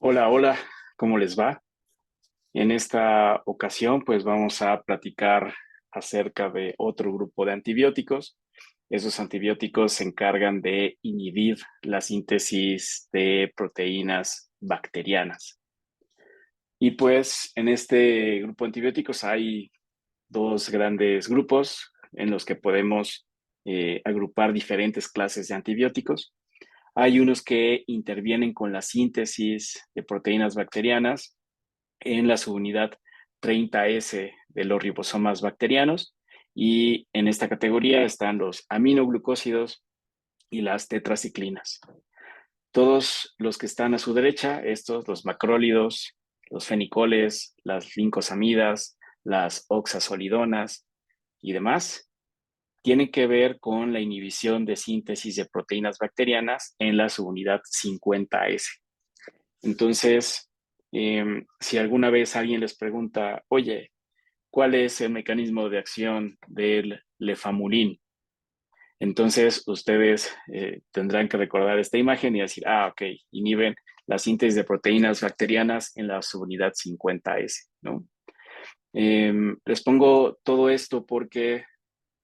Hola, hola, ¿cómo les va? En esta ocasión, pues vamos a platicar acerca de otro grupo de antibióticos. Esos antibióticos se encargan de inhibir la síntesis de proteínas bacterianas. Y pues en este grupo de antibióticos hay dos grandes grupos en los que podemos agrupar diferentes clases de antibióticos. Hay unos que intervienen con la síntesis de proteínas bacterianas en la subunidad 30S de los ribosomas bacterianos, y en esta categoría están los aminoglucósidos y las tetraciclinas. Todos los que están a su derecha, estos, los macrólidos, los fenicoles, las lincosamidas, las oxazolidonas y demás, tienen que ver con la inhibición de síntesis de proteínas bacterianas en la subunidad 50S. Entonces, si alguna vez alguien les pregunta, oye, ¿cuál es el mecanismo de acción del lefamulín? Entonces, ustedes tendrán que recordar esta imagen y decir, ok, inhiben la síntesis de proteínas bacterianas en la subunidad 50S, ¿no? Les pongo todo esto porque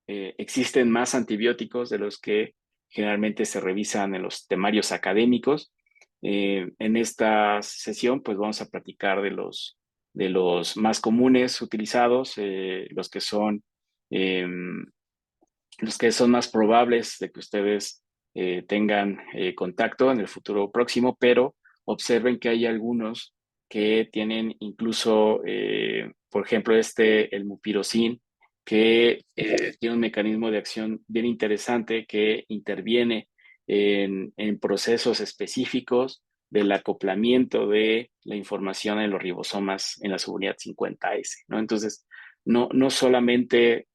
existen más antibióticos de los que generalmente se revisan en los temarios académicos. En esta sesión, pues vamos a platicar de los más comunes utilizados, eh, los que son más probables de que ustedes tengan contacto en el futuro próximo, pero observen que hay algunos que tienen incluso, por ejemplo, el mupirocin, que tiene un mecanismo de acción bien interesante que interviene en procesos específicos del acoplamiento de la información en los ribosomas en la subunidad 50S, ¿no? Entonces, no solamente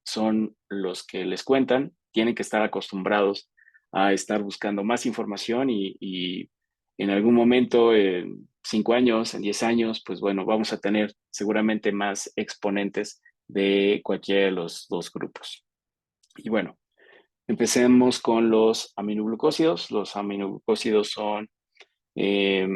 son los que les cuentan, tienen que estar acostumbrados a estar buscando más información y en algún momento, en 5 años, en 10 años, pues bueno, vamos a tener seguramente más exponentes de cualquiera de los dos grupos. Y bueno, empecemos con los aminoglucósidos. Los aminoglucósidos son eh,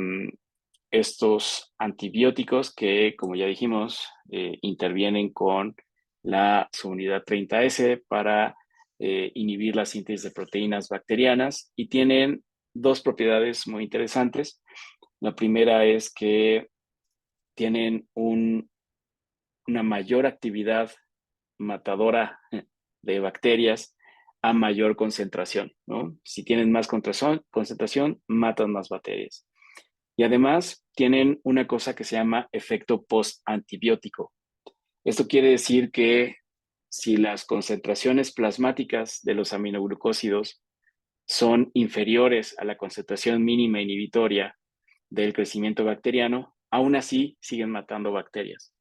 estos antibióticos que, como ya dijimos, intervienen con la subunidad 30S para inhibir la síntesis de proteínas bacterianas y tienen dos propiedades muy interesantes. La primera es que tienen una mayor actividad matadora de bacterias a mayor concentración, ¿no? Si tienen más concentración, matan más bacterias. Y además tienen una cosa que se llama efecto post-antibiótico. Esto quiere decir que si las concentraciones plasmáticas de los aminoglucósidos son inferiores a la concentración mínima inhibitoria del crecimiento bacteriano, aún así siguen matando bacterias.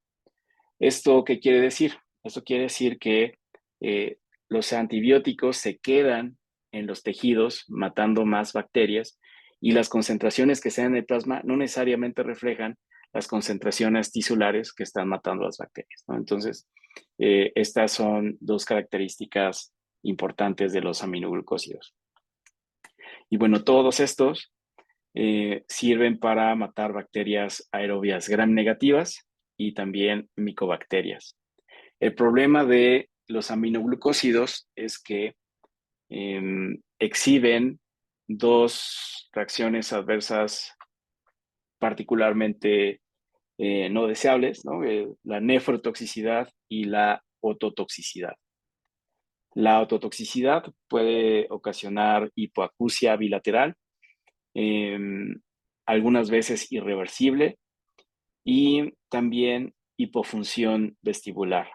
¿Esto qué quiere decir? Esto quiere decir que eh, los antibióticos se quedan en los tejidos matando más bacterias, y las concentraciones que sean en el plasma no necesariamente reflejan las concentraciones tisulares que están matando las bacterias, ¿no? Entonces, estas son dos características importantes de los aminoglucósidos. Y bueno, todos estos sirven para matar bacterias aerobias gram negativas y también micobacterias. El problema de los aminoglucósidos es que exhiben dos reacciones adversas particularmente no deseables, ¿no? La nefrotoxicidad y la ototoxicidad. La ototoxicidad puede ocasionar hipoacusia bilateral, eh, algunas veces irreversible, y también hipofunción vestibular.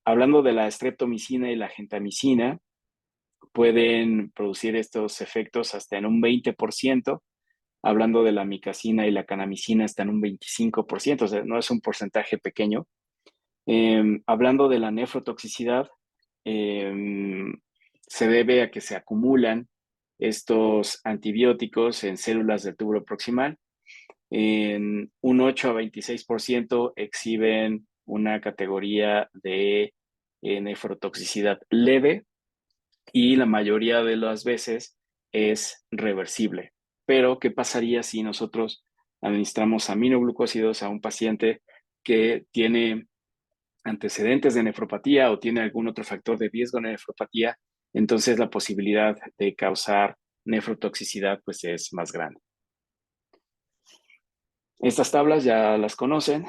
Hablando de la streptomicina y la gentamicina, pueden producir estos efectos hasta en un 20%. Hablando de la micacina y la canamicina, hasta en un 25%, o sea, no es un porcentaje pequeño. Hablando de la nefrotoxicidad, eh, se debe a que se acumulan estos antibióticos en células del túbulo proximal. En un 8 a 26% exhiben una categoría de nefrotoxicidad leve, y la mayoría de las veces es reversible. Pero, ¿qué pasaría si nosotros administramos aminoglucósidos a un paciente que tiene antecedentes de nefropatía o tiene algún otro factor de riesgo de nefropatía? Entonces la posibilidad de causar nefrotoxicidad pues es más grande. Estas tablas ya las conocen.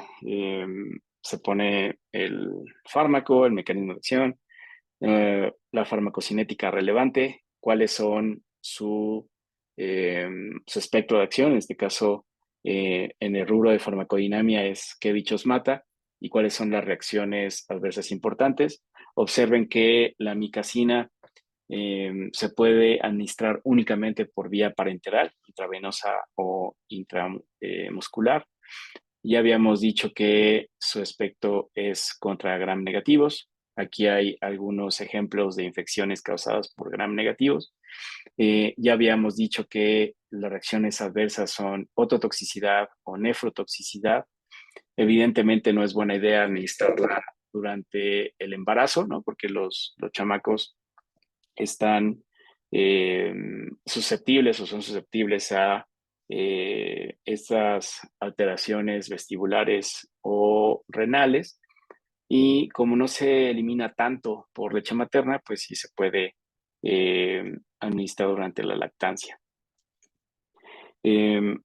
Se pone el fármaco, el mecanismo de acción, la farmacocinética relevante, cuáles son su espectro de acción. En este caso, en el rubro de farmacodinamia es qué bichos mata y cuáles son las reacciones adversas importantes. Observen que la micacina se puede administrar únicamente por vía parenteral, intravenosa o intramuscular. Ya habíamos dicho que su espectro es contra gram negativos. Aquí hay algunos ejemplos de infecciones causadas por gram negativos. Ya habíamos dicho que las reacciones adversas son ototoxicidad o nefrotoxicidad. Evidentemente no es buena idea administrarla durante el embarazo, ¿no? Porque los chamacos están susceptibles o son susceptibles a estas alteraciones vestibulares o renales. Y como no se elimina tanto por leche materna, pues sí se puede administrar durante la lactancia.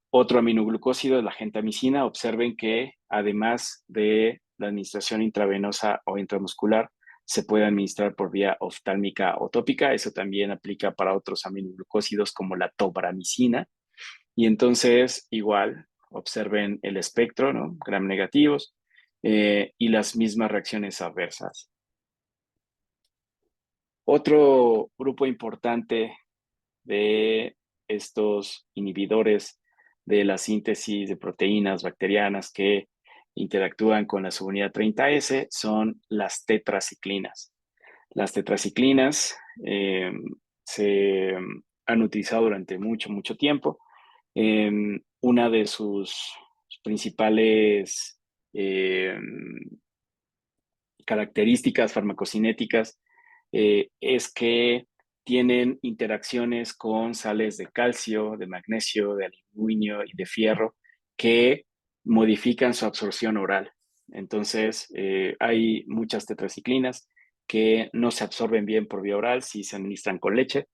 Otro aminoglucósido es la gentamicina. Observen que además de la administración intravenosa o intramuscular, se puede administrar por vía oftálmica o tópica. Eso también aplica para otros aminoglucósidos como la tobramicina. Y entonces, igual, observen el espectro, ¿no? Gram negativos y las mismas reacciones adversas. Otro grupo importante de estos inhibidores de la síntesis de proteínas bacterianas que interactúan con la subunidad 30S son las tetraciclinas. Las tetraciclinas se han utilizado durante mucho tiempo. Una de sus principales características farmacocinéticas es que tienen interacciones con sales de calcio, de magnesio, de aluminio y de fierro que modifican su absorción oral. Entonces, hay muchas tetraciclinas que no se absorben bien por vía oral si se administran con leche.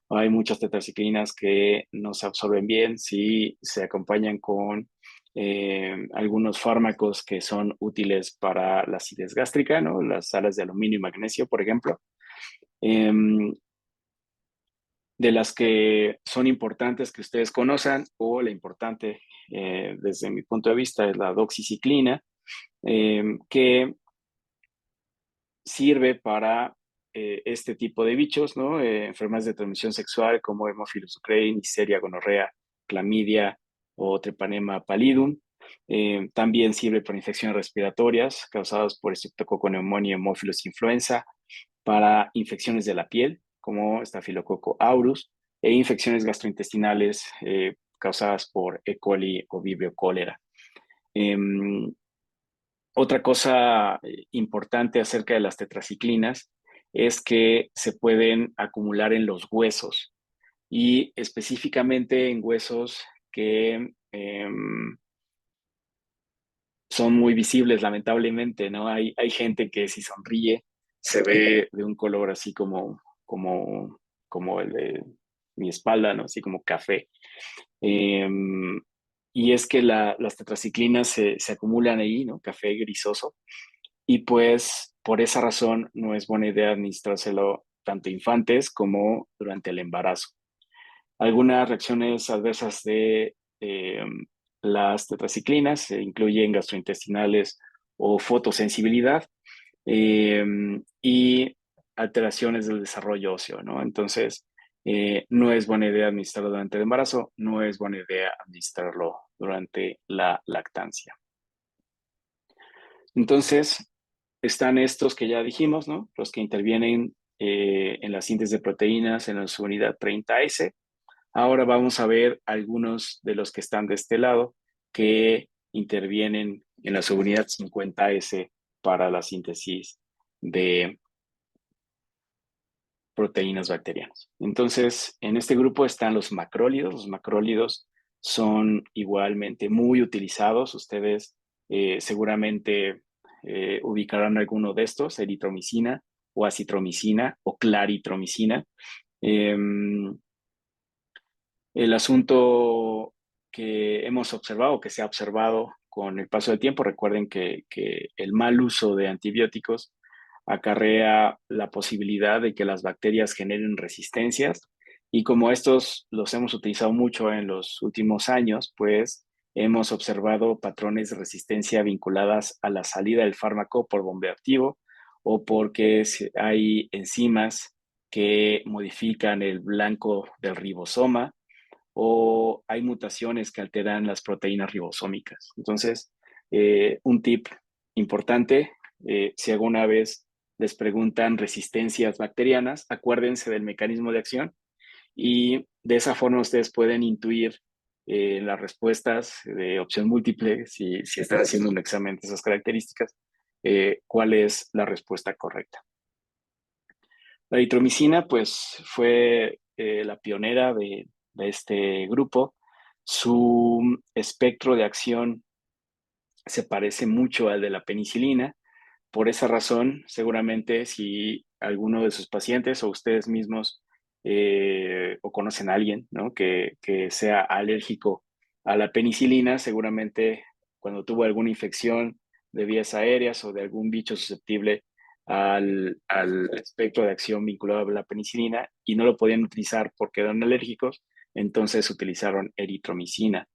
Hay muchas tetraciclinas que no se absorben bien si se acompañan con algunos fármacos que son útiles para la acidez gástrica, ¿no? Las sales de aluminio y magnesio, por ejemplo. De las que son importantes que ustedes conozcan, o la importante desde mi punto de vista es la doxiciclina, que sirve para este tipo de bichos, ¿no? Enfermedades de transmisión sexual como Haemophilus Ukraine, Neisseria, gonorrea, clamidia o Treponema pallidum. También sirve para infecciones respiratorias causadas por Streptococcus pneumoniae y Haemophilus influenza, para infecciones de la piel como Staphylococcus aureus e infecciones gastrointestinales causadas por E. coli o Vibrio cólera. Otra cosa importante acerca de las tetraciclinas es que se pueden acumular en los huesos y específicamente en huesos que son muy visibles, lamentablemente, ¿no? Hay gente que si sonríe se ve de un color así como el de mi espalda, ¿no? Así como café. Eh, y es que las tetraciclinas se acumulan ahí, ¿no? Café grisoso. Y pues por esa razón no es buena idea administrárselo tanto a infantes como durante el embarazo. Algunas reacciones adversas de las tetraciclinas se incluyen gastrointestinales o fotosensibilidad y alteraciones del desarrollo óseo, ¿no? Entonces, no es buena idea administrarlo durante el embarazo, no es buena idea administrarlo durante la lactancia. Entonces, están estos que ya dijimos, ¿no? Los que intervienen en la síntesis de proteínas en la subunidad 30S. Ahora vamos a ver algunos de los que están de este lado que intervienen en la subunidad 50S para la síntesis de proteínas bacterianas. Entonces, en este grupo están los macrólidos. Los macrólidos son igualmente muy utilizados. Ustedes seguramente ubicarán alguno de estos, eritromicina o acitromicina o claritromicina. El asunto que hemos observado, que se ha observado con el paso del tiempo, recuerden que el mal uso de antibióticos acarrea la posibilidad de que las bacterias generen resistencias y como estos los hemos utilizado mucho en los últimos años, pues hemos observado patrones de resistencia vinculadas a la salida del fármaco por bombeo activo o porque hay enzimas que modifican el blanco del ribosoma o hay mutaciones que alteran las proteínas ribosómicas. Entonces, un tip importante, si alguna vez les preguntan resistencias bacterianas, acuérdense del mecanismo de acción y de esa forma ustedes pueden intuir las respuestas de opción múltiple, si están haciendo un examen de esas características, cuál es la respuesta correcta. La eritromicina, pues, fue la pionera de este grupo. Su espectro de acción se parece mucho al de la penicilina. Por esa razón, seguramente si alguno de sus pacientes o ustedes mismos o conocen a alguien, ¿no? que sea alérgico a la penicilina, seguramente cuando tuvo alguna infección de vías aéreas o de algún bicho susceptible al espectro de acción vinculado a la penicilina y no lo podían utilizar porque eran alérgicos, entonces utilizaron eritromicina.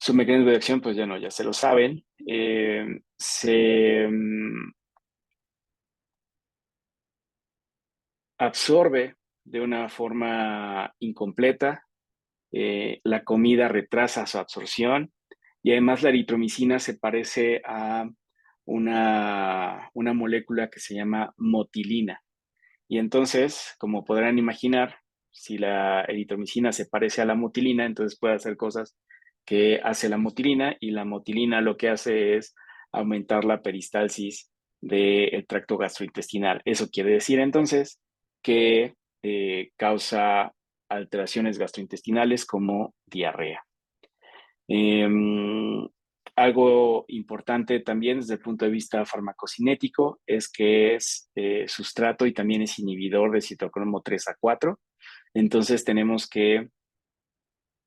Su mecanismo de acción, pues ya no, ya se lo saben. Se absorbe de una forma incompleta. La comida retrasa su absorción y además la eritromicina se parece a una molécula que se llama motilina. Y entonces, como podrán imaginar, si la eritromicina se parece a la motilina, entonces puede hacer cosas que hace la motilina y la motilina lo que hace es aumentar la peristalsis del tracto gastrointestinal. Eso quiere decir entonces que causa alteraciones gastrointestinales como diarrea. Algo importante también desde el punto de vista farmacocinético es que es sustrato y también es inhibidor de citocromo 3A4. Entonces tenemos que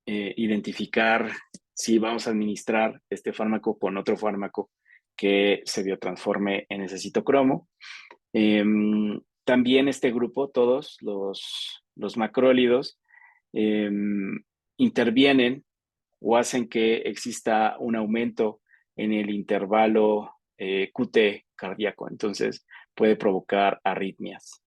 identificar si vamos a administrar este fármaco con otro fármaco que se biotransforme en ese citocromo. También este grupo, todos los macrólidos, intervienen o hacen que exista un aumento en el intervalo QT cardíaco. Entonces puede provocar arritmias.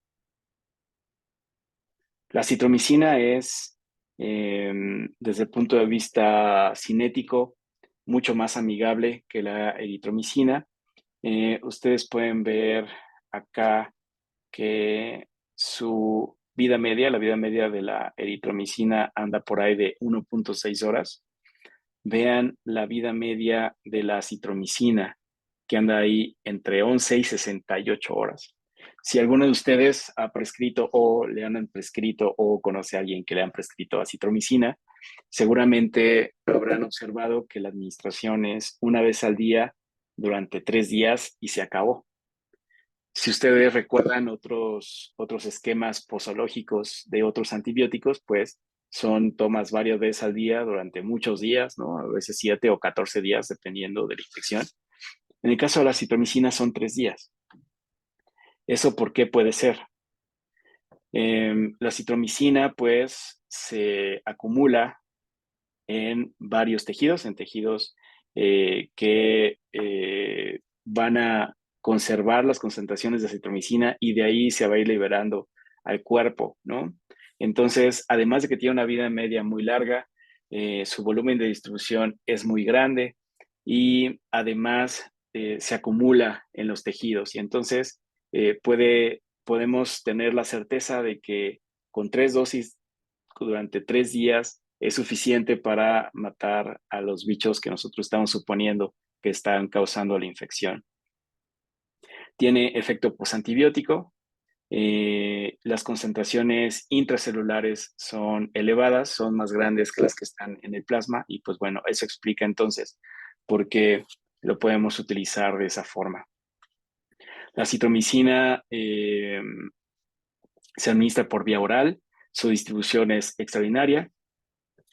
La citromicina es, desde el punto de vista cinético, mucho más amigable que la eritromicina. Ustedes pueden ver acá que su vida media, la vida media de la eritromicina anda por ahí de 1.6 horas. Vean la vida media de la citromicina, que anda ahí entre 11 y 68 horas. Si alguno de ustedes ha prescrito o le han prescrito o conoce a alguien que le han prescrito acitromicina, seguramente habrán observado que la administración es una vez al día durante 3 días y se acabó. Si ustedes recuerdan otros esquemas posológicos de otros antibióticos, pues son tomas varias veces al día durante muchos días, ¿no? A veces 7 o 14 días, dependiendo de la infección. En el caso de la citromicina son 3 días. ¿Eso por qué puede ser? La citromicina, pues, se acumula en varios tejidos, en tejidos que van a conservar las concentraciones de citromicina y de ahí se va a ir liberando al cuerpo, ¿no? Entonces, además de que tiene una vida media muy larga, su volumen de distribución es muy grande y además se acumula en los tejidos y entonces podemos tener la certeza de que con 3 dosis durante 3 días es suficiente para matar a los bichos que nosotros estamos suponiendo que están causando la infección. Tiene efecto posantibiótico. Las concentraciones intracelulares son elevadas, son más grandes que las que están en el plasma y pues bueno, eso explica entonces por qué lo podemos utilizar de esa forma. La citromicina se administra por vía oral, su distribución es extraordinaria,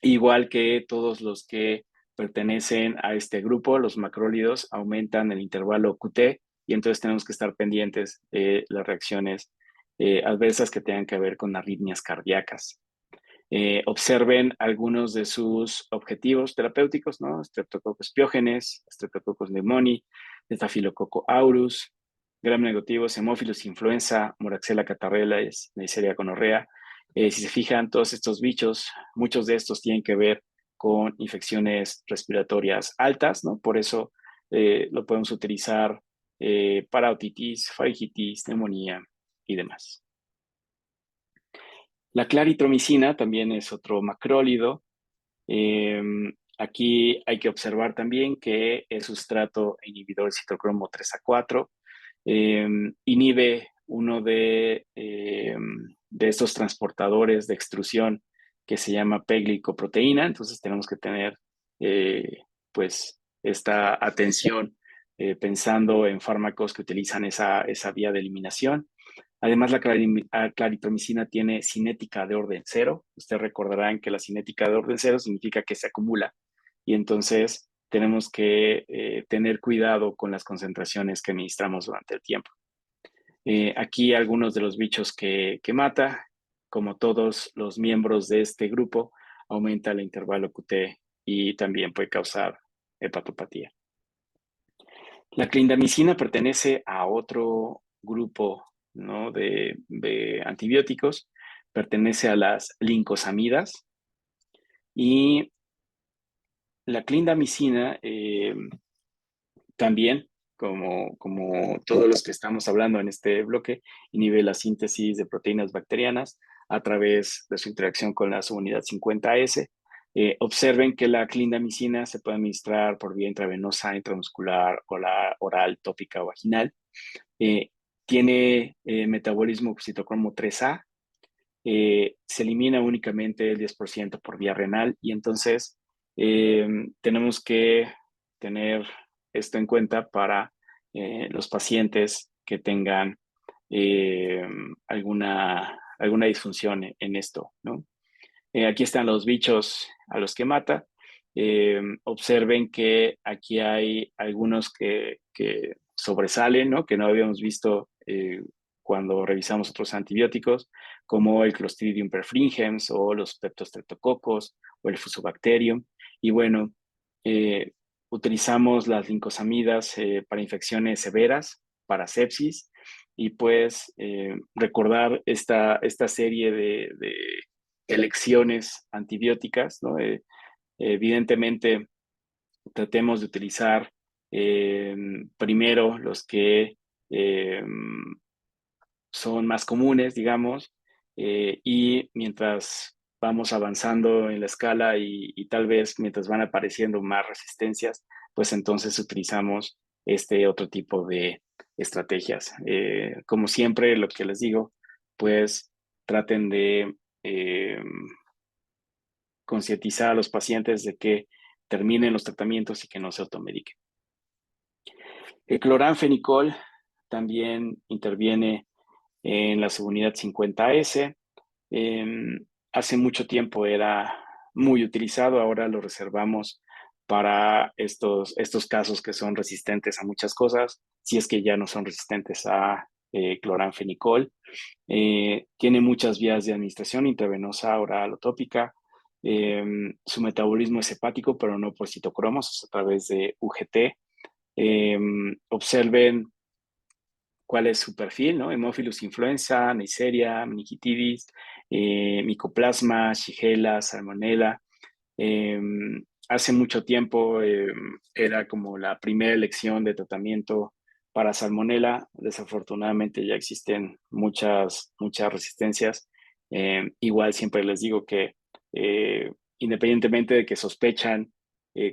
igual que todos los que pertenecen a este grupo, los macrólidos aumentan el intervalo QT y entonces tenemos que estar pendientes de las reacciones adversas que tengan que ver con arritmias cardíacas. Observen algunos de sus objetivos terapéuticos, ¿no? Streptococcus pyogenes, Streptococcus pneumoniae, Staphylococcus aureus, gram negativos, hemófilos influenza, Moraxella catarrhalis, Neisseria gonorrea. Si se fijan, todos estos bichos, muchos de estos tienen que ver con infecciones respiratorias altas, ¿no? Por eso lo podemos utilizar para otitis, faringitis, neumonía y demás. La claritromicina también es otro macrólido. Eh, Aquí hay que observar también que el sustrato inhibidor citocromo 3A4 inhibe uno de estos transportadores de extrusión que se llama P-glicoproteína. Entonces tenemos que tener pues esta atención pensando en fármacos que utilizan esa vía de eliminación. Además, la claritromicina tiene cinética de orden cero. Ustedes recordarán que la cinética de orden cero significa que se acumula y entonces tenemos que tener cuidado con las concentraciones que administramos durante el tiempo. Aquí algunos de los bichos que mata, como todos los miembros de este grupo, aumenta el intervalo QT y también puede causar hepatopatía. La clindamicina pertenece a otro grupo, ¿no? de antibióticos, pertenece a las lincosamidas y la clindamicina también, como todos los que estamos hablando en este bloque, inhibe la síntesis de proteínas bacterianas a través de su interacción con la subunidad 50S. Observen que la clindamicina se puede administrar por vía intravenosa, intramuscular, oral, tópica o vaginal. Eh, Tiene metabolismo citocromo 3A. Se elimina únicamente el 10% por vía renal y entonces tenemos que tener esto en cuenta para los pacientes que tengan eh, alguna disfunción en esto, ¿no? Aquí están los bichos a los que mata. Observen que aquí hay algunos que sobresalen, ¿no? Que no habíamos visto cuando revisamos otros antibióticos, como el Clostridium perfringens o los Peptostreptococos o el Fusobacterium. Y bueno, eh, utilizamos las lincosamidas para infecciones severas, para sepsis, y pues recordar esta serie de elecciones antibióticas, ¿no? Evidentemente, tratemos de utilizar primero los que son más comunes, digamos, y mientras vamos avanzando en la escala y tal vez mientras van apareciendo más resistencias, pues entonces utilizamos este otro tipo de estrategias. Como siempre, lo que les digo, pues traten de concientizar a los pacientes de que terminen los tratamientos y que no se automediquen. El cloranfenicol también interviene en la subunidad 50S. Hace mucho tiempo era muy utilizado, ahora lo reservamos para estos casos que son resistentes a muchas cosas, si es que ya no son resistentes a cloranfenicol. Tiene muchas vías de administración, intravenosa, oral o tópica. Su metabolismo es hepático, pero no por citocromos, es a través de UGT. Observen cuál es su perfil, ¿no? Hemófilos influenza, Neisseria, meningitis, Mycoplasma, Shigella, Salmonella. Eh, Hace mucho tiempo era como la primera elección de tratamiento para Salmonella. Desafortunadamente ya existen muchas resistencias. Igual siempre les digo que independientemente de que sospechan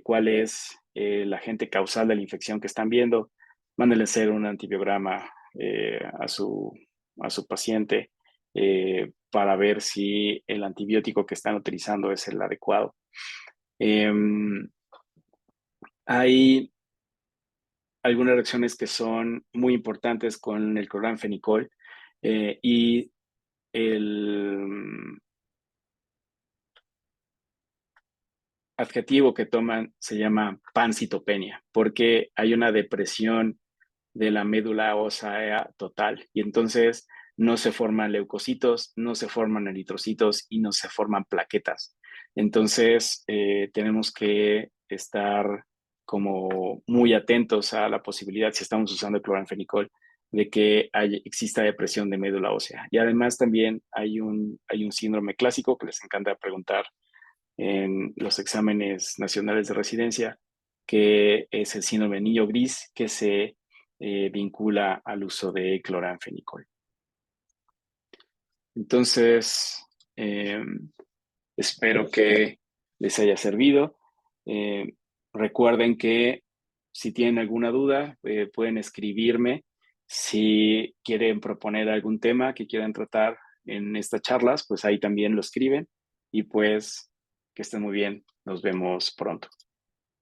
cuál es el agente causal de la infección que están viendo, mándenle hacer un antibiograma a su paciente para ver si el antibiótico que están utilizando es el adecuado. Hay algunas reacciones que son muy importantes con el cloranfenicol y el adjetivo que toman se llama pancitopenia, porque hay una depresión de la médula ósea total y entonces no se forman leucocitos, no se forman eritrocitos y no se forman plaquetas. Entonces tenemos que estar como muy atentos a la posibilidad, si estamos usando el cloranfenicol, de que exista depresión de médula ósea. Y además también hay un síndrome clásico que les encanta preguntar en los exámenes nacionales de residencia, que es el síndrome de niño gris, que se vincula al uso de cloranfenicol. Entonces, espero que les haya servido. Eh, recuerden que si tienen alguna duda, pueden escribirme. Si quieren proponer algún tema que quieran tratar en estas charlas, pues ahí también lo escriben. Y pues que estén muy bien. Nos vemos pronto.